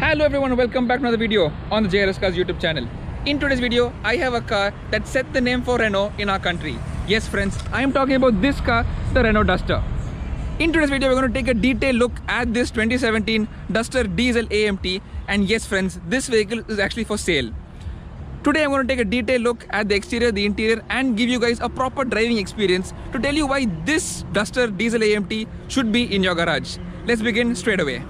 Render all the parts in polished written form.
Hello everyone, welcome back to another video on the JRS Cars YouTube channel. In today's video, I have a car that set the name for Renault in our country. Yes friends, I am talking about this car, the Renault Duster. In today's video, we're going to take a detailed look at this 2017 Duster Diesel AMT. And yes friends, this vehicle is actually for sale. Today I'm going to take a detailed look at the exterior, the interior, and give you guys a proper driving experience to tell you why this Duster Diesel AMT should be in your garage. Let's begin straight away.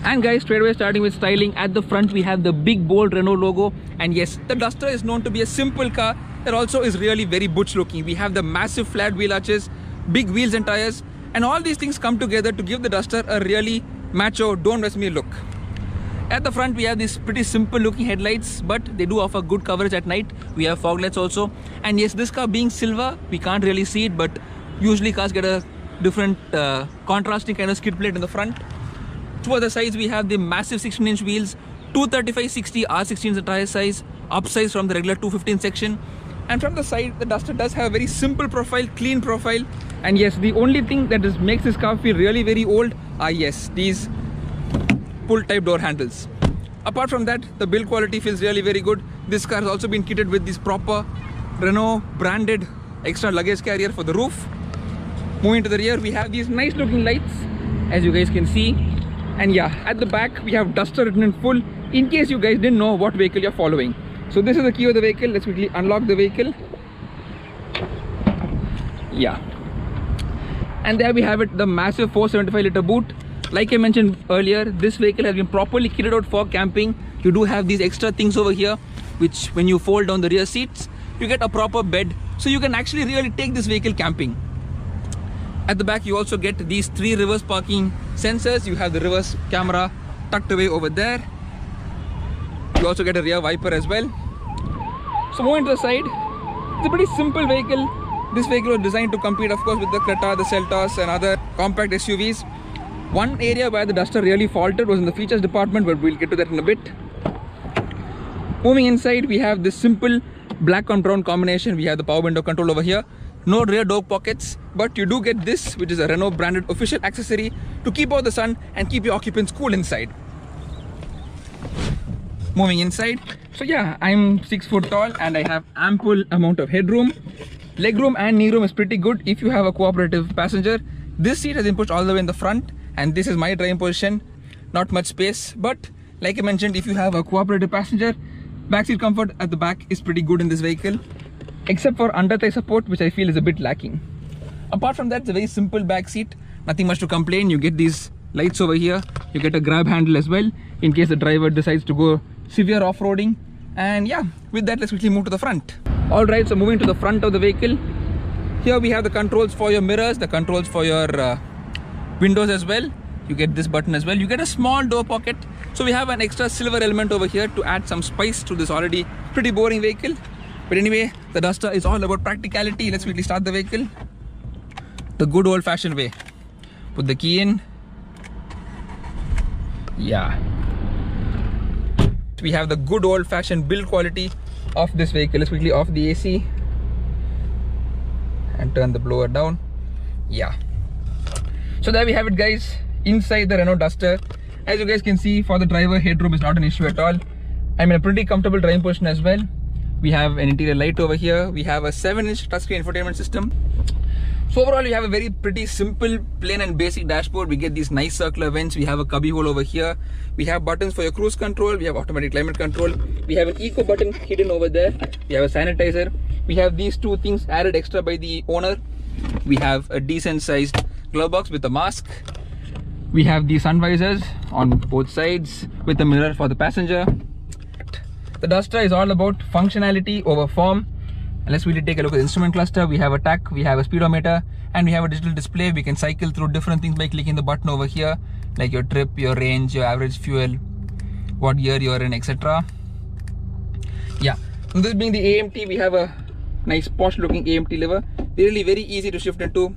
And guys, straight away starting with styling. At the front we have the big bold Renault logo, and yes, the Duster is known to be a simple car that also is really very butch looking. We have the massive flat wheel arches, big wheels and tires, and all these things come together to give the Duster a really macho, don't mess me look. At the front we have these pretty simple looking headlights, but they do offer good coverage at night. We have fog lights also, and yes, this car being silver, we can't really see it, but usually cars get a different contrasting kind of skid plate in the front. Towards the sides we have the massive 16-inch wheels, 235/60 R16 is the tire size, upsize from the regular 215 section. And from the side, the Duster does have a very simple profile, clean profile. And yes, the only thing that makes this car feel really very old are these pull type door handles. Apart from that, the build quality feels really very good. This car has also been kitted with this proper Renault branded extra luggage carrier for the roof. Moving to the rear, we have these nice looking lights, as you guys can see. And yeah, at the back we have Duster written in full, in case you guys didn't know what vehicle you're following. So this is the key of the vehicle. Let's quickly unlock the vehicle. Yeah, and there we have it, the massive 475 liter boot. Like I mentioned earlier, this vehicle has been properly kitted out for camping. You do have these extra things over here, which when you fold down the rear seats, you get a proper bed, so you can actually really take this vehicle camping. At the back you also get these 3 reverse parking sensors. You have the reverse camera tucked away over there. You also get a rear wiper as well. So moving to the side, it's a pretty simple vehicle. This vehicle was designed to compete, of course, with the Creta, the Seltos and other compact SUVs. One area where the Duster really faltered was in the features department, but we'll get to that in a bit. Moving inside, we have this simple black and brown combination. We have the power window control over here. No rear door pockets, but you do get this, which is a Renault branded official accessory to keep out the sun and keep your occupants cool inside. Moving inside, so yeah, I'm 6 foot tall and I have ample amount of headroom. Legroom and knee room is pretty good if you have a cooperative passenger. This seat has been pushed all the way in the front, and this is my driving position. Not much space, but like I mentioned, if you have a cooperative passenger, backseat comfort at the back is pretty good in this vehicle, except for under thigh support, which I feel is a bit lacking. Apart from that, it's a very simple back seat, nothing much to complain. You get these lights over here, you get a grab handle as well in case the driver decides to go severe off-roading. And yeah, with that, let's quickly move to the front. Alright, so moving to the front of the vehicle, here we have the controls for your mirrors, the controls for your windows as well. You get this button as well. You get a small door pocket, so we have an extra silver element over here to add some spice to this already pretty boring vehicle. But anyway, the Duster is all about practicality. Let's quickly start the vehicle the good old-fashioned way. Put the key in. Yeah, we have the good old-fashioned build quality of this vehicle. Let's quickly off the AC and turn the blower down. Yeah, so there we have it, guys, inside the Renault Duster. As you guys can see, for the driver, headroom is not an issue at all. I'm in a pretty comfortable driving position as well. We have an interior light over here. We have a 7-inch touchscreen infotainment system. So overall, we have a very pretty simple, plain and basic dashboard. We get these nice circular vents. We have a cubby hole over here. We have buttons for your cruise control. We have automatic climate control. We have an eco button hidden over there. We have a sanitizer. We have these two things added extra by the owner. We have a decent sized glove box with a mask. We have the sun visors on both sides with a mirror for the passenger. The Duster is all about functionality over form. And let's really take a look at the instrument cluster. We have a tach, we have a speedometer, and we have a digital display. We can cycle through different things by clicking the button over here, like your trip, your range, your average fuel, what year you're in, etc. Yeah, so this being the AMT, we have a nice posh looking AMT lever. Really very easy to shift into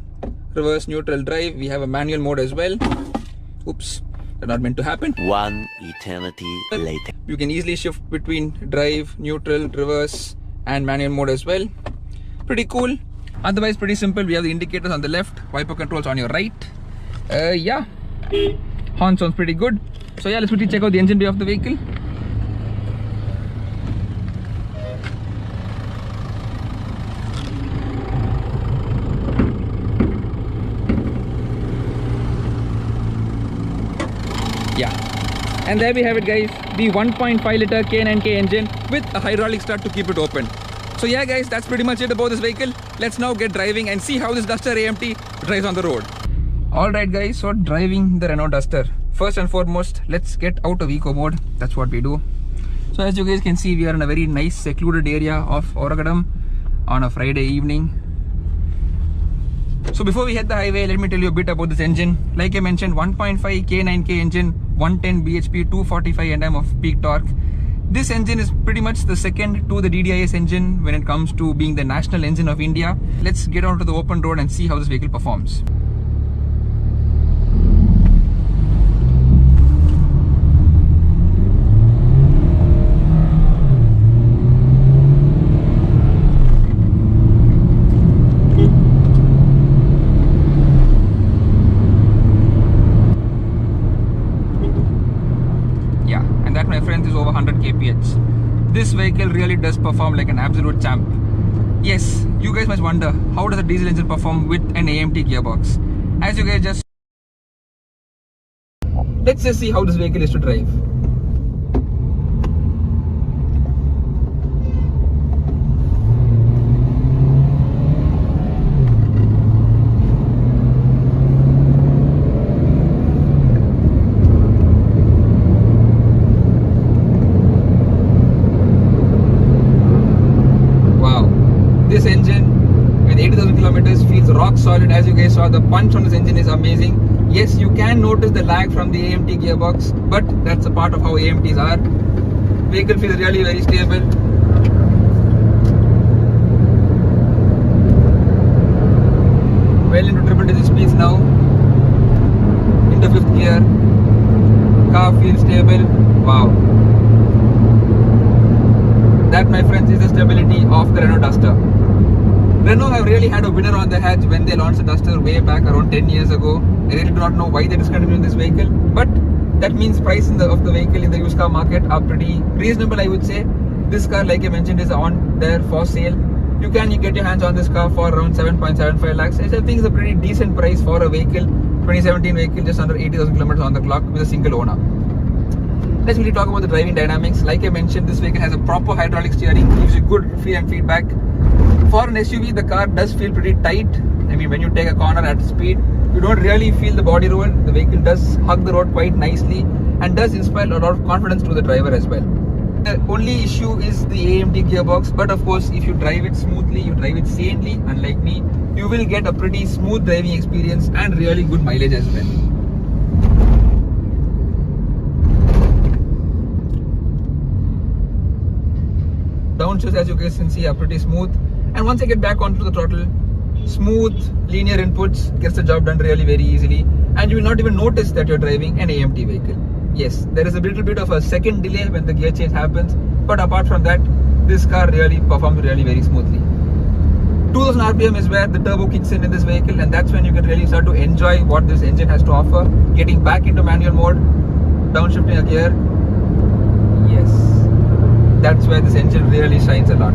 reverse, neutral, drive. We have a manual mode as well. Oops, that's not meant to happen. One eternity later. You can easily shift between drive, neutral, reverse and manual mode as well. Pretty cool. Otherwise pretty simple. We have the indicators on the left, wiper controls on your right. Yeah, horn sounds pretty good. So yeah, let's quickly check out the engine bay of the vehicle. Yeah, and there we have it guys, the 1.5 liter K9K engine with a hydraulic start to keep it open. So yeah guys, that's pretty much it about this vehicle. Let's now get driving and see how this Duster AMT drives on the road. Alright guys, so driving the Renault Duster. First and foremost, let's get out of eco mode. That's what we do. So as you guys can see, we are in a very nice secluded area of Oragadam on a Friday evening. So before we hit the highway, let me tell you a bit about this engine. Like I mentioned, 1.5 K9K engine, 110 bhp, 245 Nm of peak torque. This engine is pretty much the second to the DDIS engine when it comes to being the national engine of India. Let's get out to the open road and see how this vehicle performs. My friends, is over 100 kph. This vehicle really does perform like an absolute champ. Yes, you guys must wonder, how does a diesel engine perform with an AMT gearbox? As you guys let's just see how this vehicle is to drive. This engine with 80,000 kilometers feels rock solid. As you guys saw, the punch on this engine is amazing. Yes, you can notice the lag from the AMT gearbox, but that's a part of how AMTs are. Vehicle feels really very stable. Well into triple digit speeds now. Into 5th gear. Car feels stable. Wow. That, my friends, is the stability of the Renault Duster. Renault have really had a winner on their hands when they launched the Duster way back around 10 years ago. I really do not know why they discontinued this vehicle, but that means price of the vehicle in the used car market are pretty reasonable, I would say. This car, like I mentioned, is on there for sale. You can get your hands on this car for around 7.75 lakhs. I think it's a pretty decent price for a vehicle. 2017 vehicle, just under 80,000 kilometers on the clock with a single owner. Let's really talk about the driving dynamics. Like I mentioned, this vehicle has a proper hydraulic steering, gives you good free and feedback. For an SUV, the car does feel pretty tight. I mean, when you take a corner at speed, you don't really feel the body roll. The vehicle does hug the road quite nicely and does inspire a lot of confidence to the driver as well. The only issue is the AMT gearbox, but of course, if you drive it smoothly, you drive it sanely, unlike me, you will get a pretty smooth driving experience and really good mileage as well. Downshifts, as you guys can see, are pretty smooth. And once I get back onto the throttle, smooth, linear inputs gets the job done really very easily. And you will not even notice that you're driving an AMT vehicle. Yes, there is a little bit of a second delay when the gear change happens. But apart from that, this car really performs really very smoothly. 2000 RPM is where the turbo kicks in this vehicle, and that's when you can really start to enjoy what this engine has to offer. Getting back into manual mode, downshifting a gear. Yes, that's where this engine really shines a lot.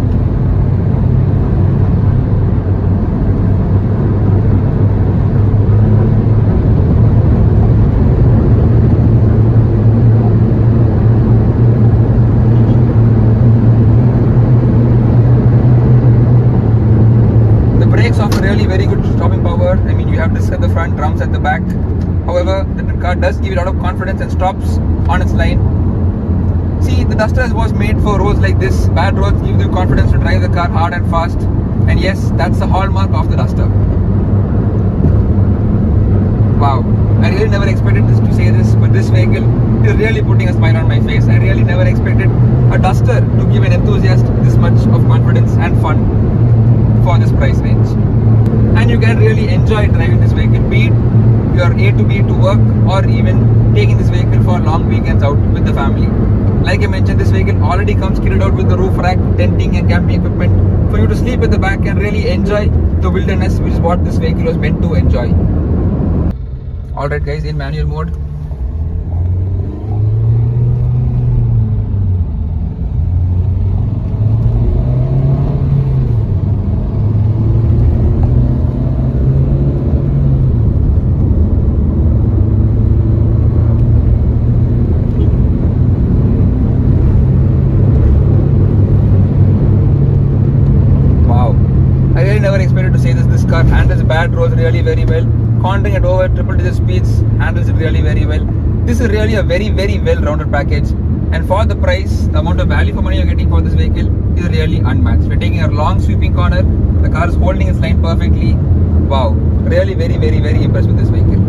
Offer really very good stopping power. I mean, you have disc at the front, drums at the back. However, the car does give you a lot of confidence and stops on its line. See, the Duster was made for roads like this. Bad roads give you confidence to drive the car hard and fast. And yes, that's the hallmark of the Duster. Wow, I really never expected this to say this, but this vehicle is really putting a smile on my face. I really never expected a Duster to give an enthusiast this much of confidence and fun for this price range. And you can really enjoy driving this vehicle, be it your A to B to work, or even taking this vehicle for long weekends out with the family. Like I mentioned, this vehicle already comes kitted out with the roof rack, tenting and camping equipment for you to sleep at the back and really enjoy the wilderness, which is what this vehicle was meant to enjoy. Alright guys, in manual mode. Wow, I really never expected to say this. This car handles bad roads really very well. Cornering at over triple digit speeds, handles it really very well. This is really a very well rounded package, and for the price, the amount of value for money you're getting for this vehicle is really unmatched. We're taking a long sweeping corner, the car is holding its line perfectly. Wow, really very impressed with this vehicle.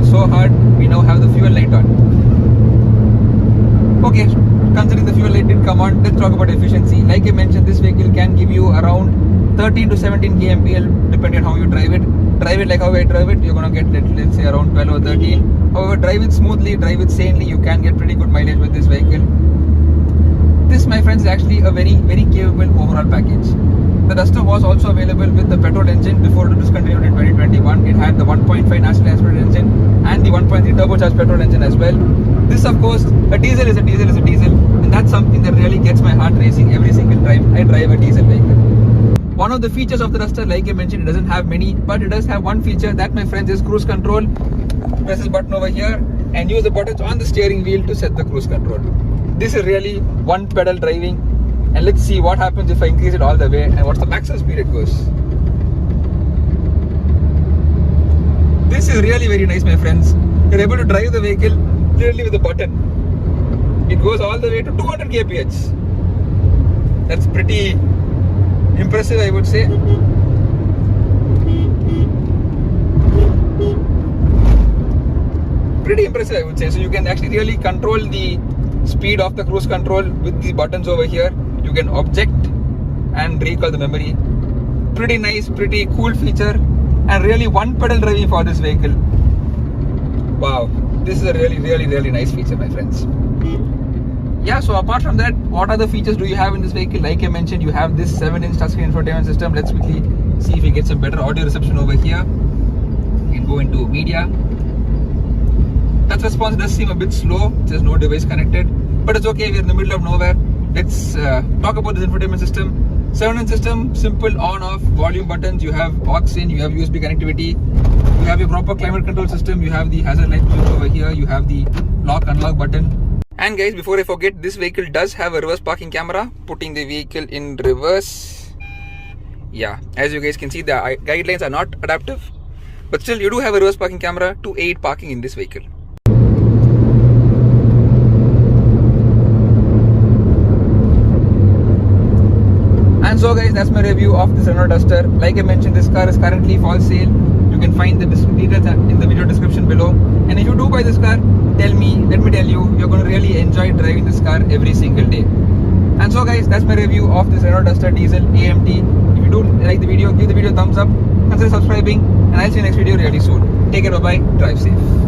So hard, we now have the fuel light on. Okay, considering the fuel light did come on, let's talk about efficiency. Like I mentioned, this vehicle can give you around 13 to 17 kmpl depending on how you drive it. Drive it like how I drive it, you're gonna get let's say around 12 or 13. However, drive it smoothly, drive it sanely, you can get pretty good mileage with this vehicle. This, my friends, is actually a very capable overall package. The Duster was also available with the petrol engine before it was discontinued in 2021. It had the 1.5 naturally aspirated engine and the 1.3 turbocharged petrol engine as well. This, of course, a diesel is a diesel, and that's something that really gets my heart racing every single time I drive a diesel vehicle. One of the features of the Duster, like I mentioned, it doesn't have many, but it does have one feature that, my friends, is cruise control. Press this button over here and use the buttons on the steering wheel to set the cruise control. This is really one pedal driving. And let's see what happens if I increase it all the way and what's the maximum speed it goes. This is really very nice, my friends. You're able to drive the vehicle clearly with the button. It goes all the way to 200 kph. That's pretty impressive, I would say. Pretty impressive, I would say. So you can actually really control the speed of the cruise control with the buttons over here. You can object and recall the memory. Pretty nice, pretty cool feature, and really one pedal driving for this vehicle. Wow, this is a really nice feature, my friends. Yeah, so apart from that, what other features do you have in this vehicle? Like I mentioned, you have this 7-inch touchscreen infotainment system. Let's quickly see if we get some better audio reception over here. We can go into media. Touch response does seem a bit slow. There's no device connected, but it's okay. We're in the middle of nowhere. Let's talk about this infotainment system. 7-inch system, simple on-off volume buttons. You have aux in, you have USB connectivity. You have your proper climate control system. You have the hazard light switch over here. You have the lock unlock button. And guys, before I forget, this vehicle does have a reverse parking camera. Putting the vehicle in reverse. Yeah, as you guys can see, the guidelines are not adaptive, but still you do have a reverse parking camera to aid parking in this vehicle. And so guys, that's my review of this Renault Duster. Like I mentioned, this car is currently for sale. You can find the details in the video description below. And if you do buy this car, let me tell you, you're going to really enjoy driving this car every single day. And so guys, that's my review of this Renault Duster Diesel AMT. If you do like the video, give the video a thumbs up, consider subscribing, and I'll see you next video really soon. Take care, bye bye, drive safe.